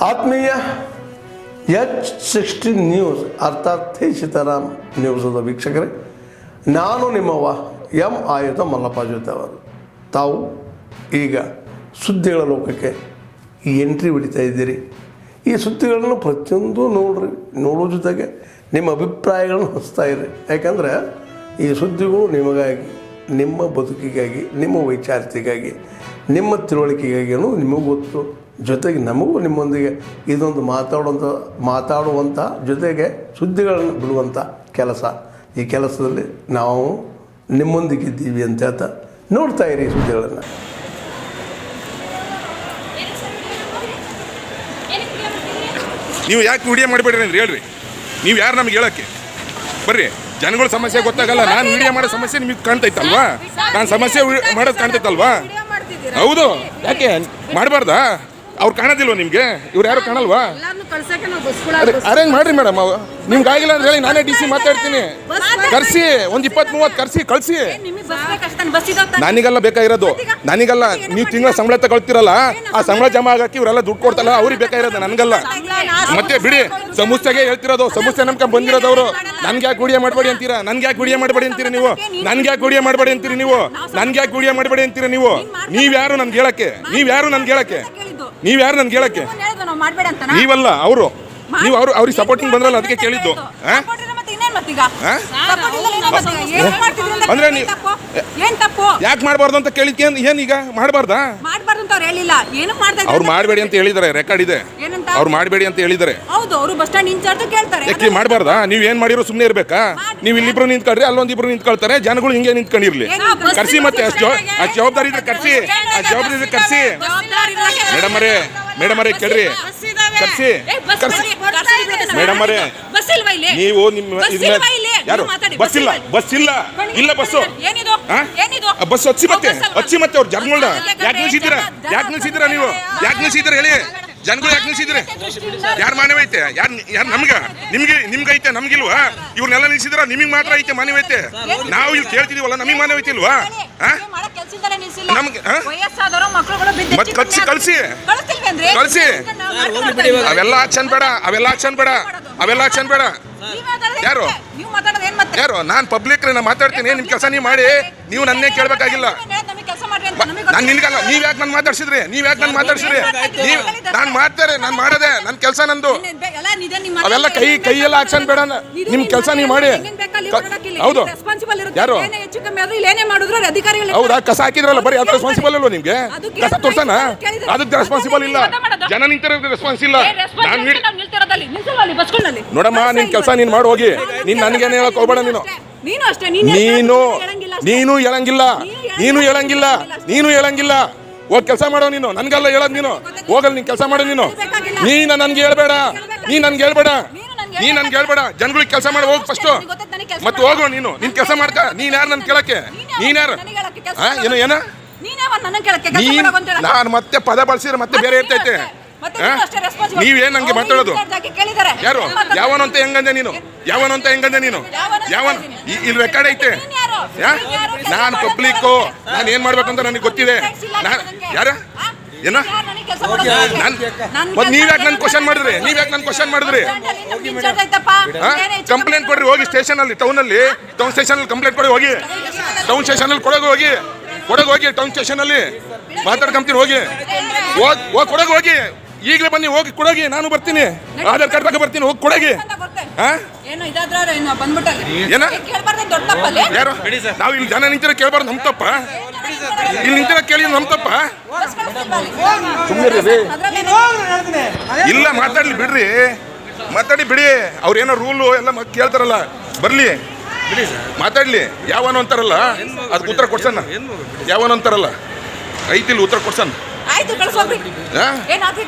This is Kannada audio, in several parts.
ಆತ್ಮೀಯ H16 ನ್ಯೂಸ್ ಅರ್ಥಾತ್ ಸೀತಾರಾಮ್ ನ್ಯೂಸದ ವೀಕ್ಷಕರೇ, ನಾನು ನಿಮ್ಮವ ಎಂ ಆಯುಧ ಮಲ್ಲಪ್ಪ ಜೊತೆ ಅವರು. ತಾವು ಈಗ ಸುದ್ದಿಗಳ ಲೋಕಕ್ಕೆ ಎಂಟ್ರಿ ಹೊಡಿತಾ ಇದ್ದೀರಿ. ಈ ಸುದ್ದಿಗಳನ್ನು ಪ್ರತಿಯೊಂದು ನೋಡೋ ಜೊತೆಗೆ ನಿಮ್ಮ ಅಭಿಪ್ರಾಯಗಳನ್ನು ಹಚ್ತಾ ಇರಿ. ಯಾಕಂದರೆ ಈ ಸುದ್ದಿಗಳು ನಿಮಗಾಗಿ, ನಿಮ್ಮ ಬದುಕಿಗಾಗಿ, ನಿಮ್ಮ ವೈಚಾರಿಕೆಗಾಗಿ, ನಿಮ್ಮ ತಿಳುವಳಿಕೆಗಾಗಿ ಅನ್ನೋದು ನಿಮಗೂ ಗೊತ್ತು. ಜೊತೆಗೆ ನಮಗೂ ನಿಮ್ಮೊಂದಿಗೆ ಇದೊಂದು ಮಾತಾಡುವಂಥ ಜೊತೆಗೆ ಸುದ್ದಿಗಳನ್ನು ಬಿಡುವಂಥ ಕೆಲಸ. ಈ ಕೆಲಸದಲ್ಲಿ ನಾವು ನಿಮ್ಮೊಂದಿಗಿದ್ದೀವಿ ಅಂತ ಹೇಳ್ತಾ ನೋಡ್ತಾ ಇರಿ ಸುದ್ದಿಗಳನ್ನು. ನೀವು ಯಾಕೆ ವಿಡಿಯೋ ಮಾಡಬೇಡ್ರಿ ಅಂದ್ರೆ ಹೇಳ್ರಿ. ನೀವು ಯಾರು ನಮ್ಗೆ ಹೇಳೋಕ್ಕೆ ಬರ್ರಿ. ಜನಗಳ ಸಮಸ್ಯೆ ಗೊತ್ತಾಗಲ್ಲ. ನಾನು ವಿಡಿಯೋ ಮಾಡೋ ಸಮಸ್ಯೆ ನಿಮಗೆ ಕಾಣ್ತೈತಲ್ವಾ? ನಾನು ಸಮಸ್ಯೆ ಮಾಡೋದು ಕಾಣ್ತೈತಲ್ವಾ? ಹೌದು. ಯಾಕೆ ಮಾಡಬಾರ್ದಾ? ಅವ್ರು ಕಾಣೋದಿಲ್ವ ನಿಮಗೆ? ಇವ್ರು ಯಾರು ಕಾಣಲ್ವಾ? ಅರೇಂಜ್ ಮಾಡ್ರಿ ಮೇಡಮ್. ನಿಮ್ಗೆ ಆಗಿಲ್ಲ ಅಂತ ಹೇಳಿ ನಾನೇ DC ಮಾತಾಡ್ತೀನಿ. ಕರ್ಸಿ ಒಂದು 20-30 ಕಳ್ಸಿ. ನನಗೆಲ್ಲ ಬೇಕಾಗಿರೋದು ನನಗಲ್ಲ. ನೀವು ತಿಂಗಳ ಸಂಬಳ ತಗೊಳ್ತಿರಲ್ಲ, ಆ ಸಂಬಳ ಜಮಾ ಆಗಕ್ಕೆ ಇವರೆಲ್ಲ ದುಡ್ಡು ಕೊಡ್ತಲ್ಲ, ಅವ್ರಿಗೆ ಬೇಕಾಗಿರೋದು ನನಗಲ್ಲ. ಮತ್ತೆ ಬಿಡಿ, ಸಮಸ್ಯೆಗೆ ಹೇಳ್ತಿರೋದು. ಸಮಸ್ಯೆ ನಮ್ಗೆ ಬಂದಿರೋದವರು. ನನ್ಗೆ ಯಾಕೆ ವಿಡಿಯೋ ಮಾಡಬೇಡಿ ಅಂತೀರಾ? ನನ್ಗೆ ಯಾಕೆ ವಿಡಿಯೋ ಮಾಡಬೇಡಿ ಅಂತೀರಿ ನೀವು? ನನ್ಗೆ ಯಾಕೆ ವಿಡಿಯೋ ಮಾಡಬೇಡಿ ಅಂತೀರಿ ನೀವು? ನನ್ಗೆ ಯಾಕೆ ವಿಡಿಯೋ ಮಾಡಬೇಡಿ ಅಂತೀರಿ ನೀವು? ನೀವ್ಯಾರು ನನ್ಗೆ ಹೇಳಕ್ಕೆ? ನೀವ್ಯಾರು ನನ್ಗೆ ಹೇಳಕ್ಕೆ? ನೀವಲ್ಲ, ಅವರು. ನೀವು ಅವ್ರಿಗೆ ಸಪೋರ್ಟಿಂಗ್ ಬಂದ್ರಲ್ಲ, ಅದಕ್ಕೆ ಕೇಳಿದ್ದು. ಅಂದ್ರೆ ಯಾಕೆ ಮಾಡಬಾರ್ದು ಅಂತ ಕೇಳಿದ್ಕೆ ಏನೀಗ ಮಾಡಬಾರ್ದಾ? ಅವ್ರು ಮಾಡಬೇಡಿ ಅಂತ ಹೇಳಿದಾರೆ, ರೆಕಾರ್ಡ್ ಇದೆ. ಅವ್ರು ಮಾಡಬೇಡಿ ಅಂತ ಹೇಳಿದಾರೆ. ಯಾಕೆ ಮಾಡಬಾರ್ದಾ? ನೀವ್ ಏನ್ ಮಾಡಿರೋ ಸುಮ್ಮನೆ ಇರ್ಬೇಕಾ? ನೀವು ಇಲ್ಲಿಬ್ರು ನಿಂತ್ಕೊಳ್ರಿ, ಅಲ್ಲೊಂದಿಬ್ರು ನಿಂತ್ಕೊಳ್ತಾರೆ, ಜನಗಳು ಹಿಂಗೆ ನಿಂತ್ಕೊಂಡಿರ್ಲಿ. ಕರ್ಸಿ ಮತ್ತೆ ಆ ಜವಾಬ್ದಾರಿ ಇದ್ರೆ ಕರ್ಸಿ. ಆ ಜವಾಬ್ದಾರಿ ಇದ್ರೆ ಕರ್ಸಿ. ಮೇಡಮ್ ಅವರೇ ಕೇಳ್ರಿ. ಕರ್ಸಿ ಮೇಡಮ್ ಅವರೇ. ನೀವು ನಿಮ್ಮ ಯಾರು ಬಸ್ ಇಲ್ಲ ಬಸ್ಸು ಬಸ್ ಹಚ್ಚಿ ಮತ್ತೆ ಅವ್ರು ಜನಗಳನ್ನ ಯಾಕೆ ನಿಲ್ಸಿದ್ದೀರಾ ನೀವು? ಯಾಕೆ ನಿಲ್ಸಿದ್ದೀರಾ ಹೇಳಿ? ಜನಗಳು ಯಾಕೆ ನಿಲ್ಸಿದ್ರೆ? ಯಾರು ಮಾನವ ಐತೆ? ಯಾರು ನಿಮ್ಗೆ ಐತೆ, ನಮ್ಗಿಲ್ವಾ? ಇವ್ರನ್ನೆಲ್ಲ ನಿಲ್ಸಿದ್ರ ನಿಮಗೆ ಮಾತ್ರ ಐತೆ ಮಾನವೈತೆ. ನಾವು ಇಲ್ಲಿ ಕೇಳ್ತಿದೀವಲ್ಲ, ನಮಗೆ ಮಾನವೈತೆ ಇಲ್ವಾ? ನಮ್ಗೆ ಮತ್ತೆ ಕಳ್ಸಿ. ಅವೆಲ್ಲ ಆಕ್ಷನ್ ಬೇಡ. ಯಾರು ನಾನು ಪಬ್ಲಿಕ್ ಮಾತಾಡ್ತೀನಿ. ನಿಮ್ ಕೆಲಸ ನೀವು ಮಾಡಿ. ನೀವು ನನ್ನೇ ಕೇಳ್ಬೇಕಾಗಿಲ್ಲ. ನಾನು ನಿನ್ಗಲ್ಲ. ನೀವ್ ಯಾಕೆ ನನ್ ಮಾತಾಡ್ಸಿದ್ರಿ? ನಾನು ಮಾಡದೆ ನನ್ನ ಕೆಲಸ ನಂದು. ಅವೆಲ್ಲ ಕೈ ಎಲ್ಲ ಆಕ್ಷನ್ ಬೇಡ. ನಿಮ್ ಕೆಲಸ ನೀವು ಮಾಡಿ. ಹೌದು. ಯಾರು ಹೌದಾ? ಕಸ ಹಾಕಿದ್ರಲ್ಲ, ಬರೀ ಅದು ರೆಸ್ಪಾನ್ಸಿಬಲ್ ಅಲ್ವಾ ನಿಮ್ಗೆ? ಕಸ ತೋರ್ಸನ ಅದಕ್ಕೆ ರೆಸ್ಪಾನ್ಸಿಬಲ್ ಇಲ್ಲ. ಜನ ನಿಂತಿರೋ ರೆಸ್ಪಾನ್ಸ್ ಇಲ್ಲ. ನೋಡಮ್ಮ, ನಿನ್ ಕೆಲಸ ನೀನ್ ಮಾಡಿ ಹೋಗಿ. ನೀನ್ ನನ್ಗೇನು ಹೇಳಕ್ ಹೋಗ್ಬೇಡ. ನೀನು ಹೇಳಂಗಿಲ್ಲ. ಹೋಗ್ ಕೆಲಸ ಮಾಡೋ ನೀನು. ನನ್ಗೆಲ್ಲ ಹೇಳೋದ್ ನೀನು. ಹೋಗಲ್ ನೀನ್ ಕೆಲಸ ಮಾಡೋ ನೀನು. ನನ್ಗೆ ಹೇಳ್ಬೇಡ. ಜನಗಳಿಗೆ ಕೆಲಸ ಮಾಡಿ ಹೋಗ್ ಫಸ್ಟ್. ಮತ್ತೆ ಹೋಗೋ ನೀನು. ನಿನ್ ಕೆಲಸ ಮಾಡ್ಕ. ನೀನ್ ಯಾರು ನನ್ ಕೇಳಕ್ಕೆ? ನೀನ್ಯಾರು? ಏನ ನಾನು ಮತ್ತೆ ಪದ ಬಳಸಿದ್ರೆ ಮತ್ತೆ ಬೇರೆ ಇರ್ತೈತೆ. ನೀವೇನ್ ನಂಗೆ ಮಾತಾಡೋದು? ಯಾರು? ಯಾವನಂತ ಹೆಂಗಂದೆ ನೀನು? ಇಲ್ಲಿ ರೆಕಾರ್ಡ್ ಐತೆ. ನಾನು ಪಬ್ಲಿಕ್ಕು. ನಾನು ಏನ್ ಮಾಡ್ಬೇಕಂತ ನನಗೆ ಗೊತ್ತಿದೆ. ಯಾರ ಏನ ನೀವ್ಯಾಕೆ ನನ್ ಕ್ವಶನ್ ಮಾಡಿದ್ರಿ? ಕಂಪ್ಲೇಂಟ್ ಕೊಡ್ರಿ. ಹೋಗಿ ಸ್ಟೇಷನ್ ಅಲ್ಲಿ, ಟೌನ್ ಸ್ಟೇಷನ್ ಅಲ್ಲಿ ಕಂಪ್ಲೇಂಟ್ ಕೊಡಿ. ಹೋಗಿ ಟೌನ್ ಸ್ಟೇಷನ್ ಅಲ್ಲಿ ಕೊಡೋಗಿ ಹೋಗಿ ಟೌನ್ ಸ್ಟೇಷನ್ ಅಲ್ಲಿ ಮಾತಾಡ್ಕೊಂತೀನಿ. ಹೋಗಿ ಕೊಡೋಗಿ ಹೋಗಿ. ಈಗಲೇ ಬನ್ನಿ. ಹೋಗಿ ಕೊಡೋಗಿ. ನಾನು ಬರ್ತೀನಿ. ಆಧಾರ್ ಕಾರ್ಡ್ ತಗ ಬರ್ತೀನಿ. ಹೋಗಿ ಕೊಡೋಗಿ. ಯಾರು? ನಾವು ಇಲ್ಲಿ ಜನ ನಿಂತಿರೋ ಕೇಳ್ಬಾರ್ದು. ನಮ್ ತಪ್ಪ? ಇಲ್ಲಿ ನಿಂತಿರೋ ಕೇಳಿದ್ರೆ ನಮ್ ತಪ್ಪ? ಸುಮ್ಮನೆ ಇಲ್ಲ, ಮಾತಾಡ್ಲಿ ಬಿಡಿ. ಅವ್ರೇನೋ ರೂಲು ಎಲ್ಲ ಕೇಳ್ತಾರಲ್ಲ, ಬರ್ಲಿ ಮಾತಾಡ್ಲಿ. ಯಾವನು ಅಂತಾರಲ್ಲ, ಅದಕ್ಕೆ ಉತ್ತರ ಕೊಡ್ಸಣ್ಣ. ಯಾವನು ಅಂತಾರಲ್ಲ, ಐತಿಲ್ ಉತ್ತರ ಕೊಡ್ಸಣ್ಣ. ಆಯ್ತು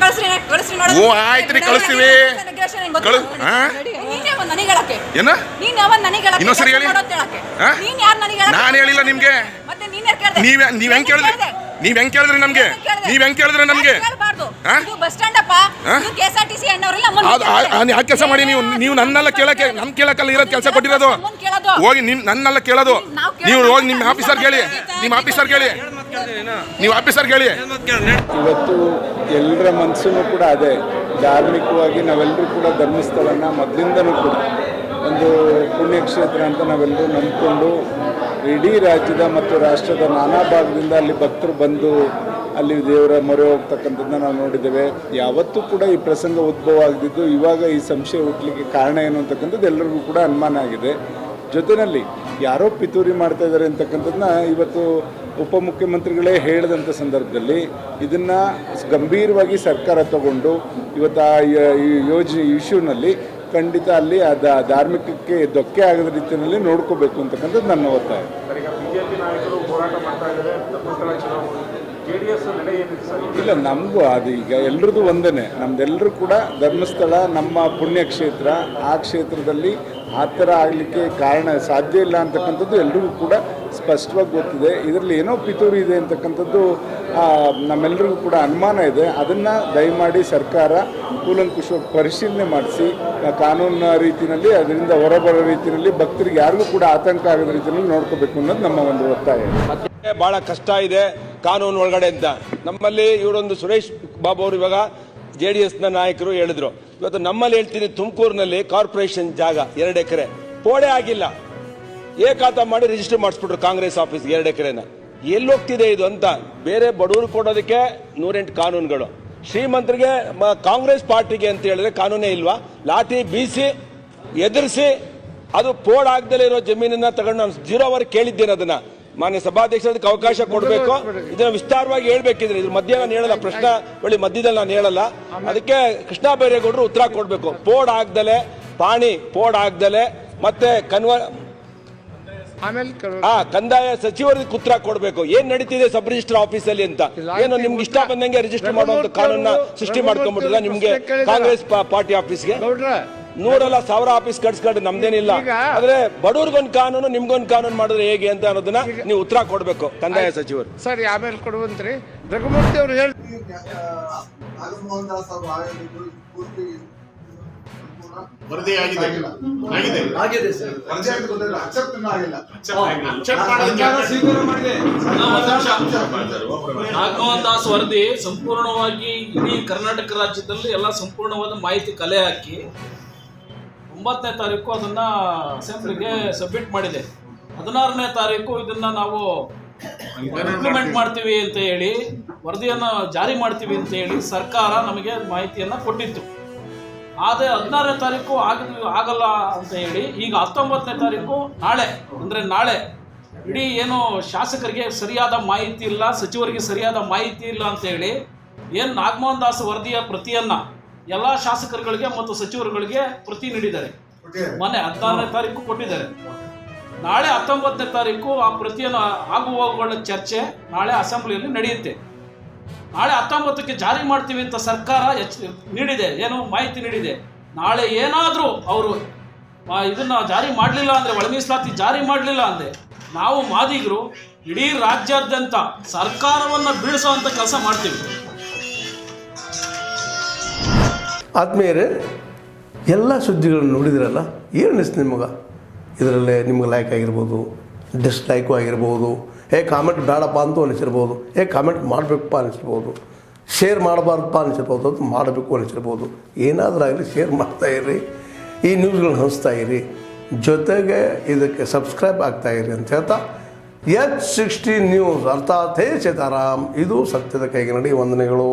ರೀ, ಕಳಿಸ್ತೀವಿ. ಇನ್ನೊಂದ್ಸರಿ ಹೇಳಿ. ನಾನು ಹೇಳಿಲ್ಲ ನಿಮ್ಗೆ. ನೀವ್ ಹೆಂಗ್ ಕೇಳಿದ್ರಿ ನಮ್ಗೆ? ಯಾಕೆ ಕೆಲಸ ಮಾಡಿ ನೀವು ನನ್ನೆಲ್ಲ ಕೇಳಕ್ಕಲ್ಲ ಇರೋದು ಕೆಲಸ ಕೊಟ್ಟಿರೋದು. ಹೋಗಿ ನನ್ನೆಲ್ಲ ಕೇಳೋದು. ನೀವು ಹೋಗಿ ನಿಮ್ಮ ಆಫೀಸರ್ ಕೇಳಿ. ನೀವು ಆಫೀಸರ್ಗೆ ಹೇಳಿ. ಇವತ್ತು ಎಲ್ಲರ ಮನಸ್ಸನ್ನು ಕೂಡ ಅದೇ ಧಾರ್ಮಿಕವಾಗಿ ನಾವೆಲ್ಲರೂ ಕೂಡ ಧರ್ಮಸ್ಥಳನ ಮೊದಲಿಂದನೂ ಕೂಡ ಒಂದು ಪುಣ್ಯಕ್ಷೇತ್ರ ಅಂತ ನಾವೆಲ್ಲರೂ ನಂಬಿಕೊಂಡು ಇಡೀ ರಾಜ್ಯದ ಮತ್ತು ರಾಷ್ಟ್ರದ ನಾನಾ ಭಾಗದಿಂದ ಅಲ್ಲಿ ಭಕ್ತರು ಬಂದು ಅಲ್ಲಿ ದೇವರ ಮೊರೆ ಹೋಗ್ತಕ್ಕಂಥದ್ದನ್ನ ನಾವು ನೋಡಿದ್ದೇವೆ. ಯಾವತ್ತೂ ಕೂಡ ಈ ಪ್ರಸಂಗ ಉದ್ಭವ ಆಗದಿದ್ದು ಇವಾಗ ಈ ಸಂಶಯ ಹುಟ್ಟಲಿಕ್ಕೆ ಕಾರಣ ಏನು ಅಂತಕ್ಕಂಥದ್ದು ಎಲ್ಲರಿಗೂ ಕೂಡ ಅನುಮಾನ ಆಗಿದೆ. ಜೊತೆಯಲ್ಲಿ ಯಾರೋ ಪಿತೂರಿ ಮಾಡ್ತಾ ಇದ್ದಾರೆ ಅಂತಕ್ಕಂಥದ್ದನ್ನ ಇವತ್ತು ಉಪಮುಖ್ಯಮಂತ್ರಿಗಳೇ ಹೇಳಿದಂಥ ಸಂದರ್ಭದಲ್ಲಿ ಇದನ್ನು ಗಂಭೀರವಾಗಿ ಸರ್ಕಾರ ತಗೊಂಡು ಇವತ್ತು ಆ ಯೋಜನೆ ಇಶ್ಯೂನಲ್ಲಿ ಖಂಡಿತ ಅಲ್ಲಿ ಧಾರ್ಮಿಕಕ್ಕೆ ಧಕ್ಕೆ ಆಗದ ರೀತಿಯಲ್ಲಿ ನೋಡ್ಕೋಬೇಕು ಅಂತಕ್ಕಂಥದ್ದು ನನ್ನ ಒತ್ತಾಯ. ಇಲ್ಲ, ನಮಗೂ ಅದು ಈಗ ಎಲ್ರದ್ದು ಒಂದೇ, ನಮ್ದೆಲ್ಲರೂ ಕೂಡ ಧರ್ಮಸ್ಥಳ ನಮ್ಮ ಪುಣ್ಯಕ್ಷೇತ್ರ, ಆ ಕ್ಷೇತ್ರದಲ್ಲಿ ಆ ಥರ ಆಗಲಿಕ್ಕೆ ಕಾರಣ ಸಾಧ್ಯ ಇಲ್ಲ ಅಂತಕ್ಕಂಥದ್ದು ಎಲ್ರಿಗೂ ಕೂಡ ಸ್ಪಷ್ಟವಾಗಿ ಗೊತ್ತಿದೆ. ಇದರಲ್ಲಿ ಏನೋ ಪಿತೂರಿ ಇದೆ ಅಂತಕ್ಕಂಥದ್ದು ನಮ್ಮೆಲ್ಲರಿಗೂ ಕೂಡ ಅನುಮಾನ ಇದೆ. ಅದನ್ನು ದಯಮಾಡಿ ಸರ್ಕಾರ ಕೂಲಂಕುಷವಾಗಿ ಪರಿಶೀಲನೆ ಮಾಡಿಸಿ ಕಾನೂನಿನ ರೀತಿಯಲ್ಲಿ ಅದರಿಂದ ಹೊರಬರೋ ರೀತಿಯಲ್ಲಿ ಭಕ್ತರಿಗೆ ಯಾರಿಗೂ ಕೂಡ ಆತಂಕ ಆಗದ ರೀತಿಯಲ್ಲಿ ನೋಡ್ಕೋಬೇಕು ಅನ್ನೋದು ನಮ್ಮ ಒಂದು ಒತ್ತಾಯ. ಬಹಳ ಕಷ್ಟ ಇದೆ ಕಾನೂನು ಒಳಗಡೆ ಅಂತ. ನಮ್ಮಲ್ಲಿ ಇವರೊಂದು ಸುರೇಶ್ ಬಾಬು ಅವರು ಇವಾಗ JDSನ ನಾಯಕರು ಹೇಳಿದ್ರು. ಇವತ್ತು ನಮ್ಮಲ್ಲಿ ಹೇಳ್ತೀನಿ, ತುಮಕೂರಿನಲ್ಲಿ ಕಾರ್ಪೊರೇಷನ್ ಜಾಗ 2 ಎಕರೆ ಪೋಡೆ ಆಗಿಲ್ಲ, ಏಕಾತ ಮಾಡಿ ರಿಜಿಸ್ಟರ್ ಮಾಡಿಸ್ಬಿಟ್ರು ಕಾಂಗ್ರೆಸ್ ಆಫೀಸ್ಗೆ 2 ಎಕರೆನ. ಎಲ್ಲಿ ಹೋಗ್ತಿದೆ ಇದು ಅಂತ. ಬೇರೆ ಬಡವರು ಕೊಡೋದಕ್ಕೆ 108 ಕಾನೂನುಗಳು, ಶ್ರೀಮಂತರಿಗೆ ಕಾಂಗ್ರೆಸ್ ಪಾರ್ಟಿಗೆ ಅಂತ ಹೇಳಿದ್ರೆ ಕಾನೂನೇ ಇಲ್ವಾ? ಲಾಠಿ ಬೀಸಿ ಎದುರಿಸಿ ಅದು ಪೋಡ್ ಆಗದಲ್ಲೇ ಇರೋ ಜಮೀನನ್ನ ತಗೊಂಡು ನಾನು 0 ಅವರ್ ಕೇಳಿದ್ದೇನೆ. ಅದನ್ನ ಮಾನ್ಯ ಸಭಾಧ್ಯಕ್ಷ ಅದಕ್ಕೆ ಅವಕಾಶ ಕೊಡಬೇಕು. ಇದನ್ನ ವಿಸ್ತಾರವಾಗಿ ಹೇಳ್ಬೇಕಿದ್ರೆ ಇದ್ರ ಮಧ್ಯ ನಾನು ಹೇಳಲ್ಲ, ಪ್ರಶ್ನೆ ಬಳಿ ಮಧ್ಯದಲ್ಲಿ ನಾನು ಹೇಳಲ್ಲ. ಅದಕ್ಕೆ ಕೃಷ್ಣ ಬೈರೇಗೌಡರು ಉತ್ತರ ಕೊಡಬೇಕು. ಪೋಡ್ ಆಗ್ದಲೆ, ಪಾಣಿ ಪೋಡ್ ಆಗ್ದಲೆ, ಮತ್ತೆ ಕಂದಾಯ ಸಚಿವರಿಗೆ ಉತ್ತರ ಕೊಡಬೇಕು. ಏನ್ ನಡೀತಿದೆ ಸಬ್ ರಿಜಿಸ್ಟರ್ ಆಫೀಸಲ್ಲಿ ಅಂತ. ಏನು ನಿಮ್ಗೆ ಇಷ್ಟ ಬಂದಂಗೆ ರಿಜಿಸ್ಟರ್ ಮಾಡುವಂತ ಕಾನೂನ ಸೃಷ್ಟಿ ಮಾಡ್ಕೊಂಡ್ಬಿಟ್ಟಿಲ್ಲ ನಿಮ್ಗೆ ಕಾಂಗ್ರೆಸ್ ಪಾರ್ಟಿ ಆಫೀಸ್ಗೆ. 100 ಅಲ್ಲ 1000 ಆಫೀಸ್ ಕಟ್ಸ್ಕೊಂಡು ನಮ್ದೇನಿಲ್ಲ. ಆದ್ರೆ ಬಡವ್ರಿಗೊಂದು ಕಾನೂನು ನಿಮ್ಗೊಂದು ಕಾನೂನು ಮಾಡಿದ್ರೆ ಹೇಗೆ ಅಂತ ಅನ್ನೋದನ್ನ ನೀವು ಉತ್ತರ ಕೊಡಬೇಕು ಕಂದಾಯ ಸಚಿವರು. ಸರಿ, ಆಮೇಲೆ ಕೊಡುವಂತ್ರಿ. ರಘುಮೂರ್ತಿ ಅವರು ಹೇಳಿ. ನಾಗಮೋಹನ್ ದಾಸ್ ವರದಿ ಸಂಪೂರ್ಣವಾಗಿ ಇಡೀ ಕರ್ನಾಟಕ ರಾಜ್ಯದಲ್ಲಿ ಎಲ್ಲ ಸಂಪೂರ್ಣವಾದ ಮಾಹಿತಿ ಕಲೆ ಹಾಕಿ 9ನೇ ತಾರೀಕು ಅದನ್ನ ಅಸೆಂಬ್ಲಿಗೆ ಸಬ್ಮಿಟ್ ಮಾಡಿದೆ. 16ನೇ ತಾರೀಕು ಇದನ್ನ ನಾವು ಇಂಪ್ಲಿಮೆಂಟ್ ಮಾಡ್ತೀವಿ ಅಂತ ಹೇಳಿ, ವರದಿಯನ್ನು ಜಾರಿ ಮಾಡ್ತೀವಿ ಅಂತ ಹೇಳಿ ಸರ್ಕಾರ ನಮಗೆ ಮಾಹಿತಿಯನ್ನ ಕೊಟ್ಟಿತ್ತು. ಆದರೆ 16ನೇ ತಾರೀಕು ಆಗಲ್ಲ ಅಂತ ಹೇಳಿ ಈಗ 19ನೇ ತಾರೀಕು ನಾಳೆ ಅಂದರೆ ನಾಳೆ ಇಡೀ ಏನು ಶಾಸಕರಿಗೆ ಸರಿಯಾದ ಮಾಹಿತಿ ಇಲ್ಲ, ಸಚಿವರಿಗೆ ಸರಿಯಾದ ಮಾಹಿತಿ ಇಲ್ಲ ಅಂತ ಹೇಳಿ ಏನು ನಾಗಮೋಹನ್ ದಾಸ್ ವರದಿಯ ಪ್ರತಿಯನ್ನು ಎಲ್ಲ ಶಾಸಕರುಗಳಿಗೆ ಮತ್ತು ಸಚಿವರುಗಳಿಗೆ ಪ್ರತಿ ನೀಡಿದ್ದಾರೆ. ಮೊನ್ನೆ 16ನೇ ತಾರೀಕು ಕೊಟ್ಟಿದ್ದಾರೆ. ನಾಳೆ 19ನೇ ತಾರೀಕು ಆ ಪ್ರತಿಯನ್ನು ಆಗುವವುಗಳ ಚರ್ಚೆ ನಾಳೆ ಅಸೆಂಬ್ಲಿಯಲ್ಲಿ ನಡೆಯುತ್ತೆ. ನಾಳೆ 19ಕ್ಕೆ ಜಾರಿ ಮಾಡ್ತೀವಿ ಅಂತ ಸರ್ಕಾರ ನೀಡಿದೆ, ಏನು ಮಾಹಿತಿ ನೀಡಿದೆ. ನಾಳೆ ಏನಾದರೂ ಅವರು ಇದನ್ನು ಜಾರಿ ಮಾಡಲಿಲ್ಲ ಅಂದರೆ, ಒಳ ಮೀಸಲಾತಿ ಜಾರಿ ಮಾಡಲಿಲ್ಲ ಅಂದರೆ ನಾವು ಮಾದಿಗರು ಇಡೀ ರಾಜ್ಯಾದ್ಯಂತ ಸರ್ಕಾರವನ್ನು ಬೀಳಿಸುವಂಥ ಕೆಲಸ ಮಾಡ್ತೀವಿ. ಆದ್ಮೇಲೆ ಎಲ್ಲ ಸುದ್ದಿಗಳನ್ನು ನೋಡಿದ್ರಲ್ಲ, ಏನು ಅನಿಸ್ತು ನಿಮಗೆ? ಇದರಲ್ಲೇ ನಿಮ್ಗೆ ಲೈಕ್ ಆಗಿರ್ಬೋದು, ಡಿಸ್ಲೈಕು ಆಗಿರ್ಬೋದು, ಕಾಮೆಂಟ್ ಬೇಡಪ್ಪ ಅಂತೂ ಅನಿಸಿರ್ಬೋದು, ಕಾಮೆಂಟ್ ಮಾಡಬೇಕಪ್ಪ ಅನಿಸಿರ್ಬೋದು, ಶೇರ್ ಮಾಡಬಾರ್ದಪ್ಪ ಅನಿಸಿರ್ಬೋದು, ಅದು ಮಾಡಬೇಕು ಅನಿಸಿರ್ಬೋದು. ಏನಾದರೂ ಆಗಲಿ ಶೇರ್ ಮಾಡ್ತಾಯಿರಿ, ಈ ನ್ಯೂಸ್ಗಳನ್ನ ಹಂಚ್ತಾಯಿರಿ, ಜೊತೆಗೆ ಇದಕ್ಕೆ ಸಬ್ಸ್ಕ್ರೈಬ್ ಆಗ್ತಾಯಿರಿ ಅಂತ ಹೇಳ್ತಾ H16 ನ್ಯೂಸ್ ಅರ್ಥಾತ್ ಹೇ ಸೀತಾರಾಮ್, ಇದು ಸತ್ಯದ ಕೈಗೆ ನಡಿ. ವಂದನೆಗಳು.